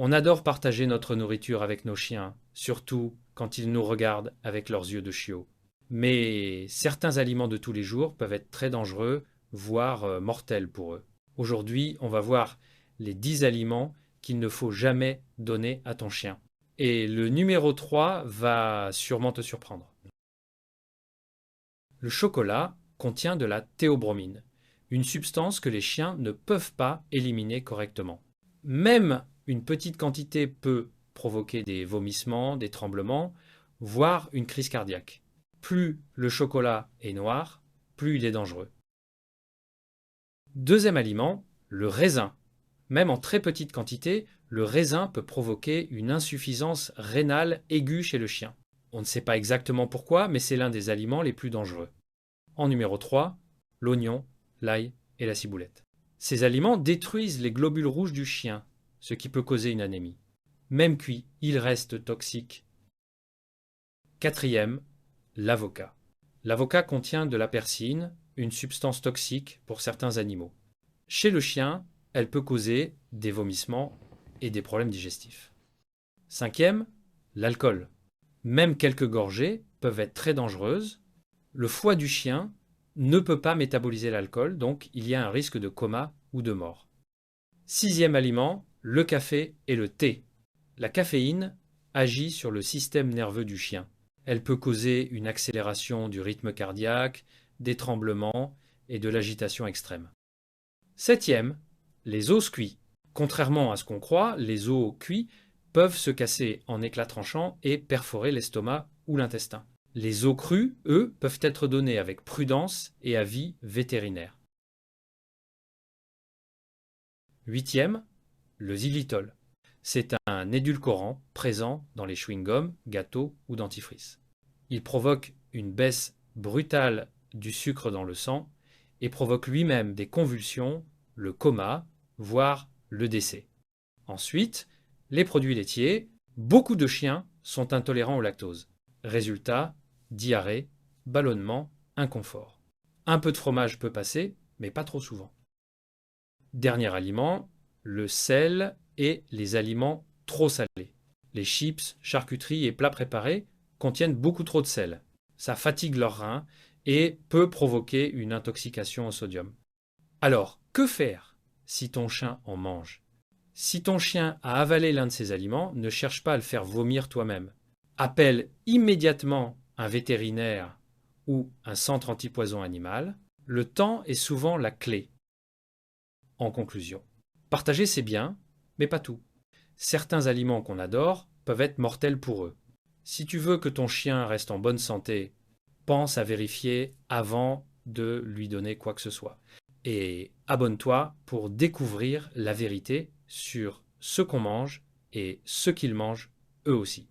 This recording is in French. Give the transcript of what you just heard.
On adore partager notre nourriture avec nos chiens, surtout quand ils nous regardent avec leurs yeux de chiot. Mais certains aliments de tous les jours peuvent être très dangereux, voire mortels pour eux. Aujourd'hui, on va voir les 10 aliments qu'il ne faut jamais donner à ton chien. Et le numéro 3 va sûrement te surprendre. Le chocolat contient de la théobromine, une substance que les chiens ne peuvent pas éliminer correctement. Même une petite quantité peut provoquer des vomissements, des tremblements, voire une crise cardiaque. Plus le chocolat est noir, plus il est dangereux. Deuxième aliment, le raisin. Même en très petite quantité, le raisin peut provoquer une insuffisance rénale aiguë chez le chien. On ne sait pas exactement pourquoi, mais c'est l'un des aliments les plus dangereux. En numéro 3, l'oignon, l'ail et la ciboulette. Ces aliments détruisent les globules rouges du chien, ce qui peut causer une anémie. Même cuit, ils restent toxiques. Quatrième, l'avocat. L'avocat contient de la persine, une substance toxique pour certains animaux. Chez le chien, elle peut causer des vomissements et des problèmes digestifs. Cinquième, l'alcool. Même quelques gorgées peuvent être très dangereuses. Le foie du chien ne peut pas métaboliser l'alcool, donc il y a un risque de coma ou de mort. Sixième aliment, le café et le thé. La caféine agit sur le système nerveux du chien. Elle peut causer une accélération du rythme cardiaque, des tremblements et de l'agitation extrême. Septième, les os cuits. Contrairement à ce qu'on croit, les os cuits peuvent se casser en éclats tranchants et perforer l'estomac ou l'intestin. Les os crus, eux, peuvent être donnés avec prudence et avis vétérinaire. Huitième, le xylitol. C'est un édulcorant présent dans les chewing-gums, gâteaux ou dentifrices. Il provoque une baisse brutale du sucre dans le sang et provoque lui-même des convulsions, le coma, voire le décès. Ensuite, les produits laitiers. Beaucoup de chiens sont intolérants au lactose. Résultat, diarrhée, ballonnement, inconfort. Un peu de fromage peut passer, mais pas trop souvent. Dernier aliment, le sel et les aliments trop salés. Les chips, charcuteries et plats préparés contiennent beaucoup trop de sel. Ça fatigue leurs reins et peut provoquer une intoxication au sodium. Alors, que faire si ton chien en mange? Si ton chien a avalé l'un de ces aliments, ne cherche pas à le faire vomir toi-même. Appelle immédiatement un vétérinaire ou un centre antipoison animal. Le temps est souvent la clé. En conclusion, partager c'est bien, mais pas tout. Certains aliments qu'on adore peuvent être mortels pour eux. Si tu veux que ton chien reste en bonne santé, pense à vérifier avant de lui donner quoi que ce soit. Et abonne-toi pour découvrir la vérité sur ce qu'on mange et ce qu'ils mangent eux aussi.